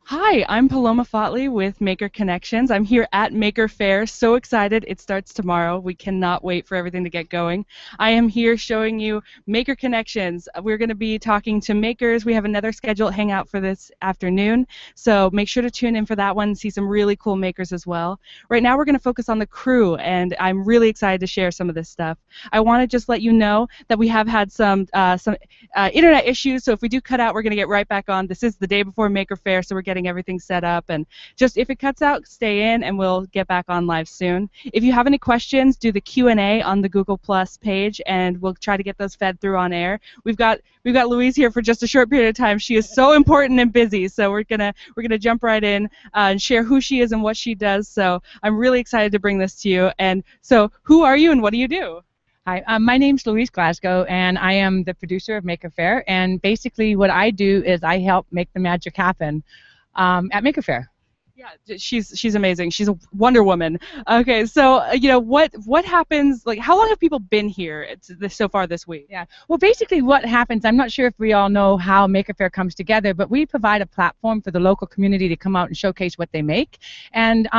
Hi, I'm Paloma Fotley with Maker Connections. I'm here at Maker Faire. So excited. It starts tomorrow. We cannot wait for everything to get going. I am here showing you Maker Connections. We're going to be talking to makers. We have another scheduled hangout for this afternoon, so make sure to tune in for that one and see some really cool makers as well. Right now we're going to focus on the crew, and I'm really excited to share some of this stuff. I want to just let you know that we have had some internet issues, so if we do cut out, we're going to get right back on. This is the day before Maker Faire, so we're getting everything set up, and just if it cuts out, stay in and we'll get back on live soon. If you have any questions, do the Q&A on the Google Plus page and we'll try to get those fed through on air. We've got Louise here for just a short period of time. She is so important and busy, so we're gonna jump right in and share who she is and what she does. So I'm really excited to bring this to you. And so who are you and what do you do? Hi, my name's Louise Glasgow, and I am the producer of Maker Faire. And basically, what I do is I help make the magic happen at Maker Faire. Yeah, she's amazing. She's a Wonder Woman. Okay, so what happens? Like, how long have people been here so far this week? Yeah. Well, basically, what happens? I'm not sure if we all know how Maker Faire comes together, but we provide a platform for the local community to come out and showcase what they make, and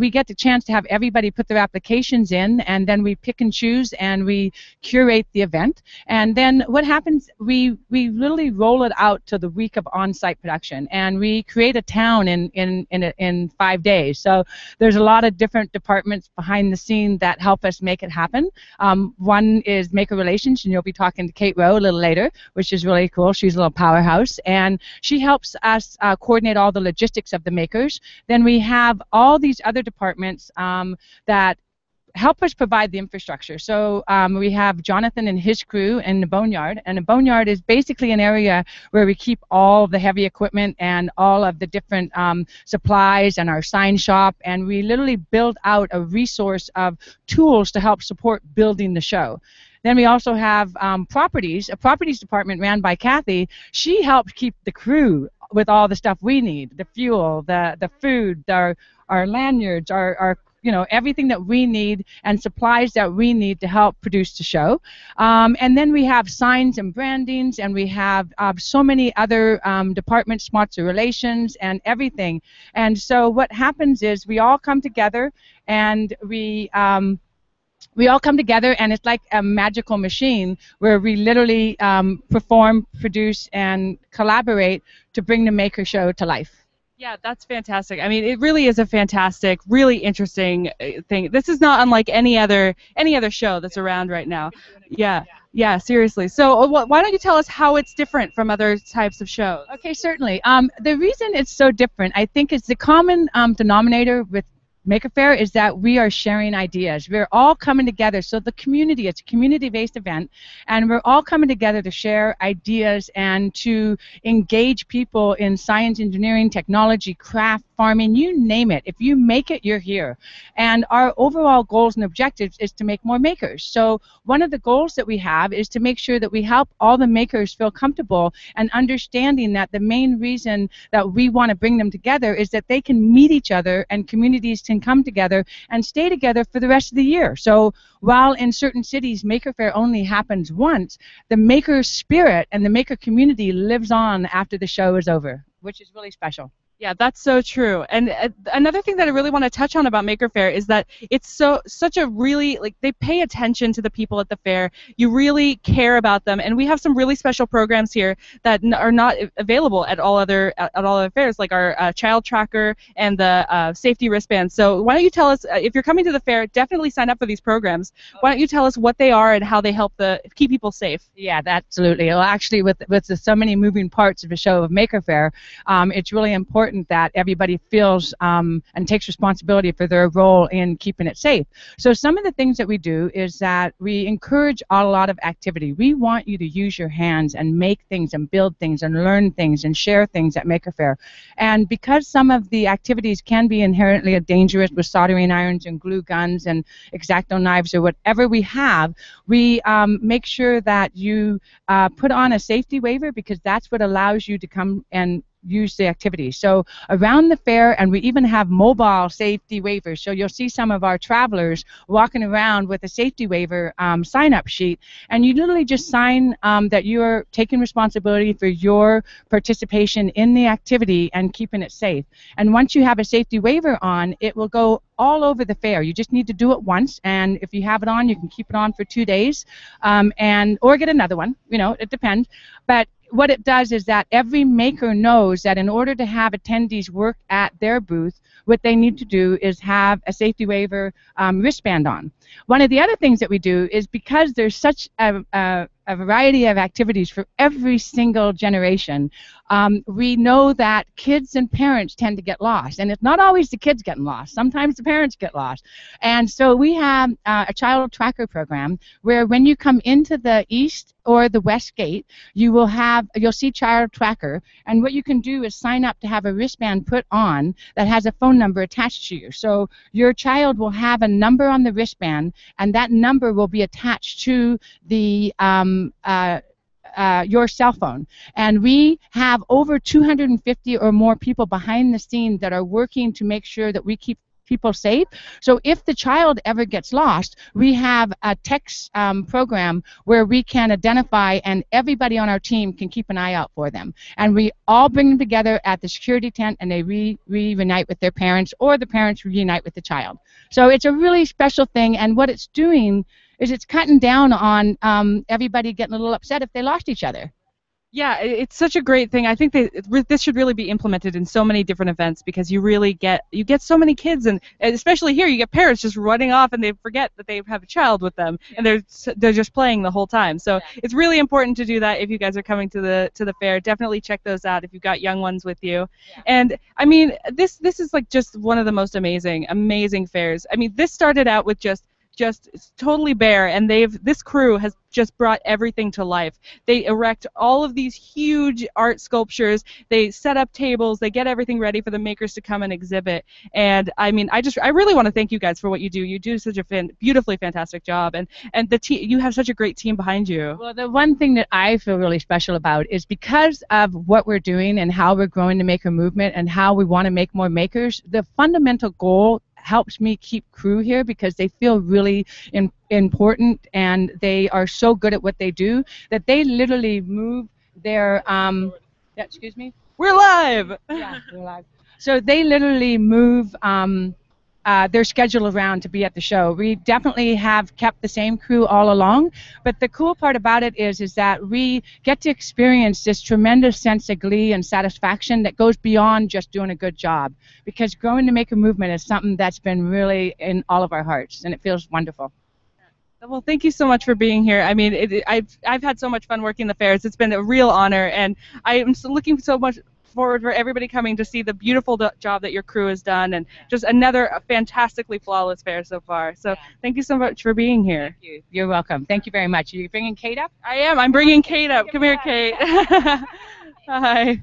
we get the chance to have everybody put their applications in, and then we pick and choose and we curate the event, and then what happens? We literally roll it out to the week of on-site production, and we create a town in 5 days. So there's a lot of different departments behind the scene that help us make it happen. One is Maker Relations, and you'll be talking to Kate Rowe a little later, which is really cool. She's a little powerhouse, and she helps us coordinate all the logistics of the makers. Then we have all these other departments that help us provide the infrastructure. So we have Jonathan and his crew in the boneyard, and the boneyard is basically an area where we keep all the heavy equipment and all of the different supplies and our sign shop, and we literally build out a resource of tools to help support building the show. Then we also have a properties department ran by Kathy. She helps keep the crew with all the stuff we need, the fuel, the food, our lanyards, our everything that we need and supplies that we need to help produce the show. And then we have signs and brandings, and we have so many other departments, sponsor relations, and everything. And so what happens is we all come together, and we all come together, and it's like a magical machine where we literally perform, produce, and collaborate to bring the Maker Show to life. Yeah, that's fantastic. I mean, it really is a fantastic, really interesting thing. This is not unlike any other show that's around right now. Yeah, seriously. So why don't you tell us how it's different from other types of shows? Okay, certainly. The reason it's so different, I think, is the common denominator with Maker Faire is that we are sharing ideas. We're all coming together. So the community, it's a community-based event, and we're all coming together to share ideas and to engage people in science, engineering, technology, craft, farming, you name it. If you make it, you're here. And our overall goals and objectives is to make more makers. So one of the goals that we have is to make sure that we help all the makers feel comfortable and understanding that the main reason that we want to bring them together is that they can meet each other and communities can come together and stay together for the rest of the year. So while in certain cities Maker Faire only happens once, the maker spirit and the maker community lives on after the show is over, which is really special. Yeah, that's so true. And another thing that I really want to touch on about Maker Faire is that it's such a really, like, they pay attention to the people at the fair. You really care about them, and we have some really special programs here that are not available at all other fairs, like our child tracker and the safety wristband. So why don't you tell us, if you're coming to the fair, definitely sign up for these programs. Why don't you tell us what they are and how they help keep people safe? Yeah, absolutely. Well, actually, with so many moving parts of a show of Maker Faire, it's really important that everybody feels and takes responsibility for their role in keeping it safe. So some of the things that we do is that we encourage a lot of activity. We want you to use your hands and make things and build things and learn things and share things at Maker Faire. And because some of the activities can be inherently dangerous with soldering irons and glue guns and X-Acto knives or whatever we have, we make sure that you put on a safety waiver, because that's what allows you to come and use the activities. So around the fair, and we even have mobile safety waivers. So you'll see some of our travelers walking around with a safety waiver sign-up sheet, and you literally just sign that you're taking responsibility for your participation in the activity and keeping it safe. And once you have a safety waiver on, it will go all over the fair. You just need to do it once, and if you have it on, you can keep it on for 2 days, or get another one. You know, it depends. But what it does is that every maker knows that in order to have attendees work at their booth, what they need to do is have a safety waiver wristband on. One of the other things that we do is, because there's such a variety of activities for every single generation, we know that kids and parents tend to get lost. And it's not always the kids getting lost. Sometimes the parents get lost. And so we have a child tracker program where when you come into the east or the west gate, you'll see child tracker. And what you can do is sign up to have a wristband put on that has a phone number attached to you. So your child will have a number on the wristband, and that number will be attached to the your cell phone. And we have over 250 or more people behind the scenes that are working to make sure that we keep people safe. So if the child ever gets lost, we have a text program where we can identify, and everybody on our team can keep an eye out for them. And we all bring them together at the security tent, and they reunite with their parents, or the parents reunite with the child. So it's a really special thing, and what it's doing is it's cutting down on everybody getting a little upset if they lost each other. Yeah, it's such a great thing. I think this should really be implemented in so many different events, because you really get so many kids, and especially here you get parents just running off and they forget that they have a child with them, and they're just playing the whole time. So it's really important to do that. If you guys are coming to the fair, definitely check those out if you've got young ones with you. Yeah. And I mean, this is like just one of the most amazing fairs. I mean, this started out with just totally bare, and this crew has just brought everything to life. They erect all of these huge art sculptures, they set up tables, they get everything ready for the makers to come and exhibit. And I mean, I really want to thank you guys for what you do. You do such a beautifully fantastic job, and you have such a great team behind you. Well, the one thing that I feel really special about is, because of what we're doing and how we're growing the maker movement and how we want to make more makers, the fundamental goal helps me keep crew here, because they feel really important, and they are so good at what they do that they literally move their excuse me? We're live! Yeah, we're live. So they literally move their schedule around to be at the show. We definitely have kept the same crew all along, but the cool part about it is that we get to experience this tremendous sense of glee and satisfaction that goes beyond just doing a good job, because growing the maker movement is something that's been really in all of our hearts, and it feels wonderful. Well, thank you so much for being here. I mean, I've had so much fun working the fairs. It's been a real honor, and I am looking so much forward for everybody coming to see the beautiful job that your crew has done, and just another fantastically flawless fair so far. So thank you so much for being here. Thank you. You're welcome. Thank you very much. Are you bringing Kate up? I am. I'm bringing Kate up. Come here, Kate. Hi.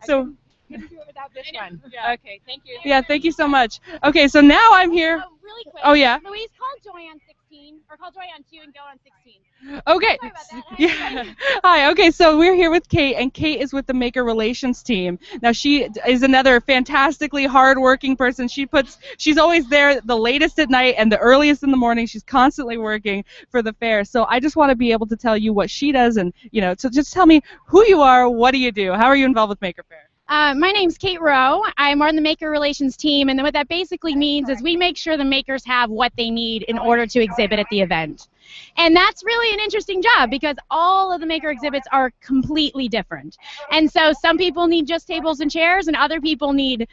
So. Couldn't do it without this one. Yeah. Okay, thank you. Yeah, thank you so much. Okay, so now I'm here. Oh, really quick. Oh, yeah. Louise, call Joy on 16, or call Joy on 2 and go on 16. Okay. Sorry about that. Yeah. Hi. Okay, so we're here with Kate, and Kate is with the Maker Relations team. Now, she is another fantastically hard-working person. She's always there the latest at night and the earliest in the morning. She's constantly working for the fair. So I just want to be able to tell you what she does, and so just tell me who you are, what do you do, how are you involved with Maker Faire? My name's Kate Rowe. I'm on the Maker Relations team, and what that basically means is we make sure the makers have what they need in order to exhibit at the event. And that's really an interesting job, because all of the maker exhibits are completely different. And so some people need just tables and chairs, and other people need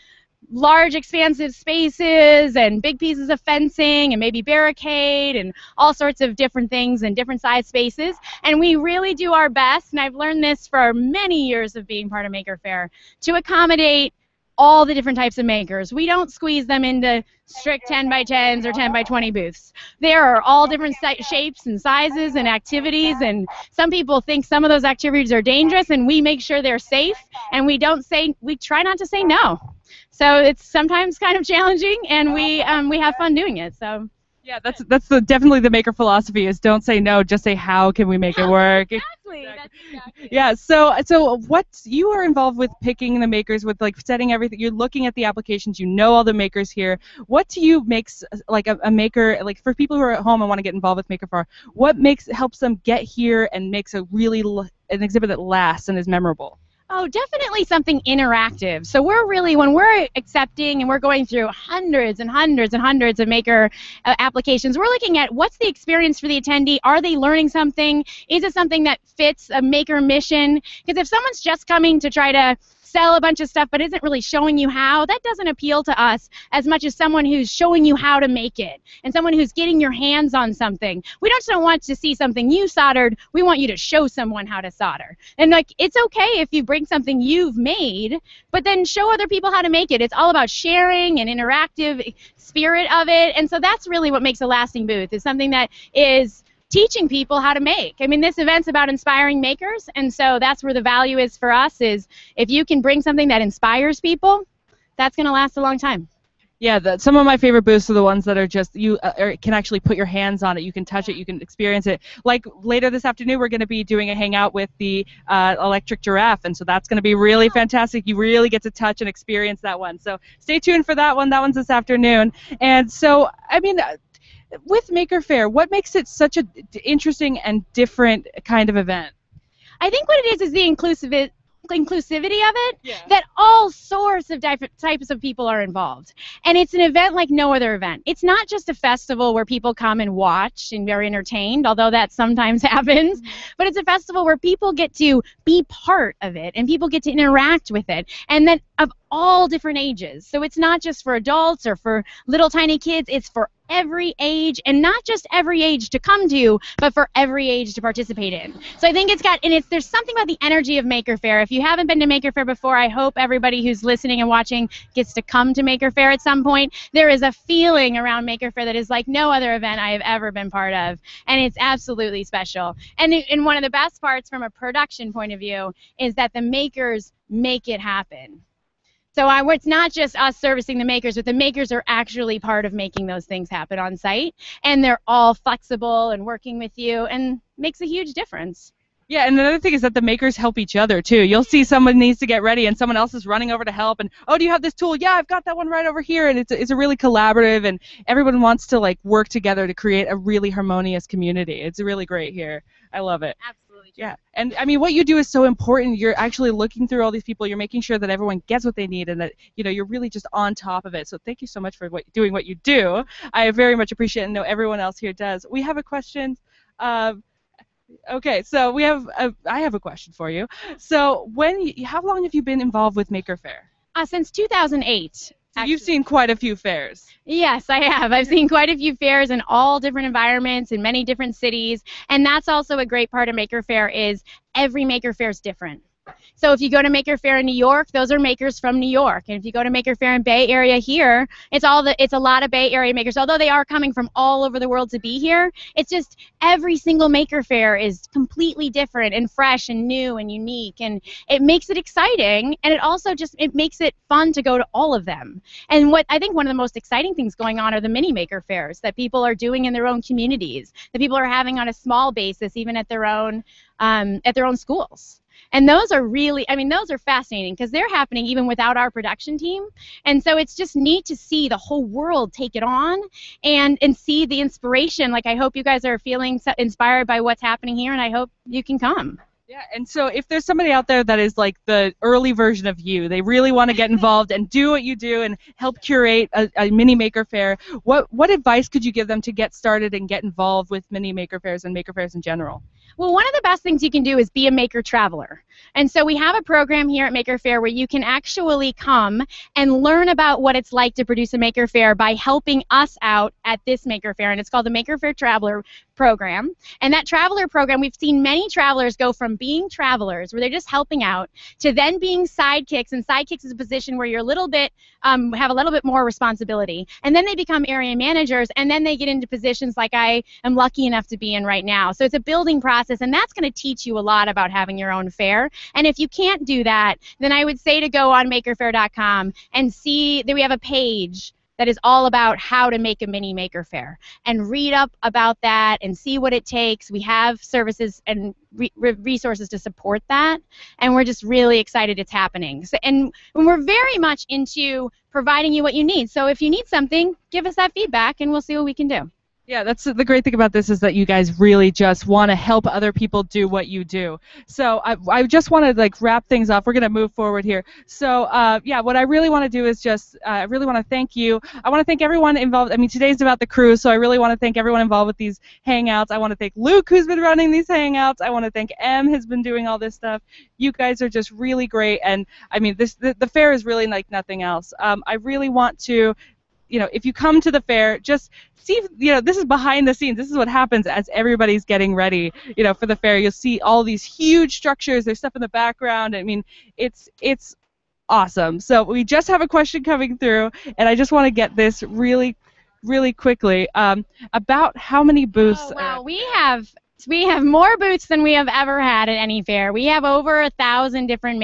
large expansive spaces and big pieces of fencing and maybe barricade and all sorts of different things and different size spaces. And we really do our best, and I've learned this for many years of being part of Maker Faire, to accommodate all the different types of makers. We don't squeeze them into strict 10 by 10s or 10 by 20 booths. There are all different shapes and sizes and activities, and some people think some of those activities are dangerous, and we make sure they're safe, and we try not to say no. So it's sometimes kind of challenging, and we have fun doing it. So. Yeah, definitely the maker philosophy is don't say no, just say how can we make it work. Exactly. That's exactly. Yeah, so what you are involved with picking the makers, with like setting everything. You're looking at the applications. You know all the makers here. What to you makes like a maker, like for people who are at home and want to get involved with Maker Faire, what helps them get here and makes an exhibit that lasts and is memorable? Oh, definitely something interactive. So we're really, when we're accepting and we're going through hundreds and hundreds and hundreds of maker applications, we're looking at what's the experience for the attendee. Are they learning something? Is it something that fits a maker mission? Because if someone's just coming to try to sell a bunch of stuff but isn't really showing you how, that doesn't appeal to us as much as someone who's showing you how to make it and someone who's getting your hands on something. We just don't want to see something you soldered. We want you to show someone how to solder. And like, it's okay if you bring something you've made, but then show other people how to make it. It's all about sharing and interactive spirit of it. And so that's really what makes a lasting booth, is something that is teaching people how to make. I mean, this event's about inspiring makers, and so that's where the value is for us, is if you can bring something that inspires people, that's going to last a long time. Yeah, some of my favorite booths are the ones that are just, you can actually put your hands on it, you can touch it, you can experience it. Like later this afternoon, we're going to be doing a hangout with the electric giraffe, and so that's going to be really fantastic. You really get to touch and experience that one. So stay tuned for that one. That one's this afternoon. And so, I mean, with Maker Faire, what makes it such an interesting and different kind of event? I think what it is the inclusivity of it, yeah, that all sorts of different types of people are involved. And it's an event like no other event. It's not just a festival where people come and watch and are entertained, although that sometimes happens, but it's a festival where people get to be part of it and people get to interact with it, and then of all different ages. So it's not just for adults or for little tiny kids, it's for every age, and not just every age to come to, but for every age to participate in. So I think there's something about the energy of Maker Faire. If you haven't been to Maker Faire before, I hope everybody who's listening and watching gets to come to Maker Faire at some point. There is a feeling around Maker Faire that is like no other event I have ever been part of, and it's absolutely special. And one of the best parts from a production point of view is that the makers make it happen. So it's not just us servicing the makers, but the makers are actually part of making those things happen on site, and they're all flexible and working with you, and makes a huge difference. Yeah, and another thing is that the makers help each other too. You'll see someone needs to get ready and someone else is running over to help, and oh, do you have this tool? Yeah, I've got that one right over here, and it's a really collaborative, and everyone wants to like work together to create a really harmonious community. It's really great here. I love it. Absolutely. Yeah, and I mean, what you do is so important. You're actually looking through all these people. You're making sure that everyone gets what they need, and that you're really just on top of it. So thank you so much for doing what you do. I very much appreciate it, and know everyone else here does. We have a question. Okay, so I have a question for you. So how long have you been involved with Maker Faire? Since 2008. So you've seen quite a few fairs. Yes, I have. I've seen quite a few fairs in all different environments in many different cities, and that's also a great part of Maker Faire, is every Maker Faire is different. So if you go to Maker Faire in New York, those are makers from New York. And if you go to Maker Faire in Bay Area here, it's a lot of Bay Area makers. Although they are coming from all over the world to be here, it's just every single Maker Faire is completely different and fresh and new and unique. And it makes it exciting, and it also it makes it fun to go to all of them. And what I think one of the most exciting things going on are the mini Maker Fairs that people are doing in their own communities, that people are having on a small basis, even at their own schools. And those are really, those are fascinating because they're happening even without our production team. And so it's just neat to see the whole world take it on and see the inspiration. Like, I hope you guys are feeling inspired by what's happening here, and I hope you can come. Yeah, and so if there's somebody out there that is like the early version of you, they really want to get involved and do what you do and help curate a mini Maker Faire, what advice could you give them to get started and get involved with mini Maker Fairs and Maker Fairs in general? Well, one of the best things you can do is be a maker traveler. And so we have a program here at Maker Faire where you can actually come and learn about what it's like to produce a Maker Faire by helping us out at this Maker Faire, and it's called the Maker Faire Traveler Program. And that traveler program, we've seen many travelers go from being travelers, where they're just helping out, to then being sidekicks, and sidekicks is a position where you're have a little bit more responsibility. And then they become area managers, and then they get into positions like I am lucky enough to be in right now. So it's a building process, and that's going to teach you a lot about having your own fair. And if you can't do that, then I would say to go on makerfaire.com and see that we have a page that is all about how to make a mini Maker Faire, and read up about that and see what it takes. We have services and resources to support that, and we're just really excited it's happening. So, and we're very much into providing you what you need. So if you need something, give us that feedback and we'll see what we can do. Yeah, that's the great thing about this, is that you guys really just want to help other people do what you do. So I just want to like wrap things up. We're going to move forward here. So yeah, what I really want to do is just I really want to thank you. I want to thank everyone involved. I mean, today's about the crew, so I really want to thank everyone involved with these hangouts. I want to thank Luke, who's been running these hangouts. I want to thank Em, who's been doing all this stuff. You guys are just really great, and I mean, the fair is really like nothing else. I really want to, you know, if you come to the fair, just see, you know, this is behind the scenes. This is what happens as everybody's getting ready, you know, for the fair. You'll see all these huge structures. There's stuff in the background. I mean, it's awesome. So we just have a question coming through, and I just want to get this really quickly about how many booths. Oh, wow, we have more booths than we have ever had at any fair. We have over 1,000 different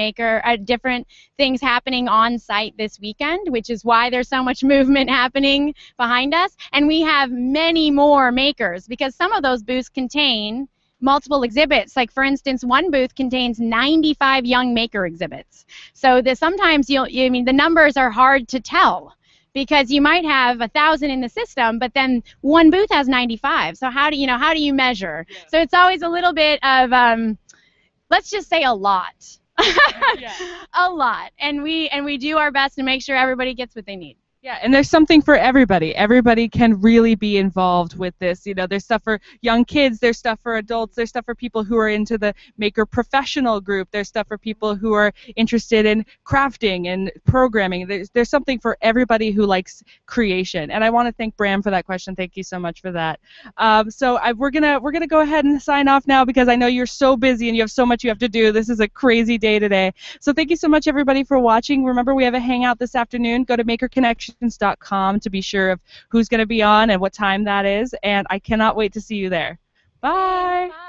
different things happening on site this weekend, which is why there's so much movement happening behind us. And we have many more makers, because some of those booths contain multiple exhibits. Like, for instance, one booth contains 95 young maker exhibits. So sometimes I mean, the numbers are hard to tell, because you might have 1,000 in the system, but then one booth has 95. So how do you measure? Yeah. So it's always a little bit of, let's just say a lot. Yeah. A lot. And we do our best to make sure everybody gets what they need. Yeah, and there's something for everybody. Everybody can really be involved with this. You know, there's stuff for young kids, there's stuff for adults, there's stuff for people who are into the maker professional group, there's stuff for people who are interested in crafting and programming. There's something for everybody who likes creation. And I want to thank Bram for that question. Thank you so much for that. We're gonna go ahead and sign off now, because I know you're so busy and you have so much you have to do. This is a crazy day today. So thank you so much, everybody, for watching. Remember, we have a hangout this afternoon. Go to makerconnections.com to be sure of who's going to be on and what time that is, and I cannot wait to see you there. Bye. Bye.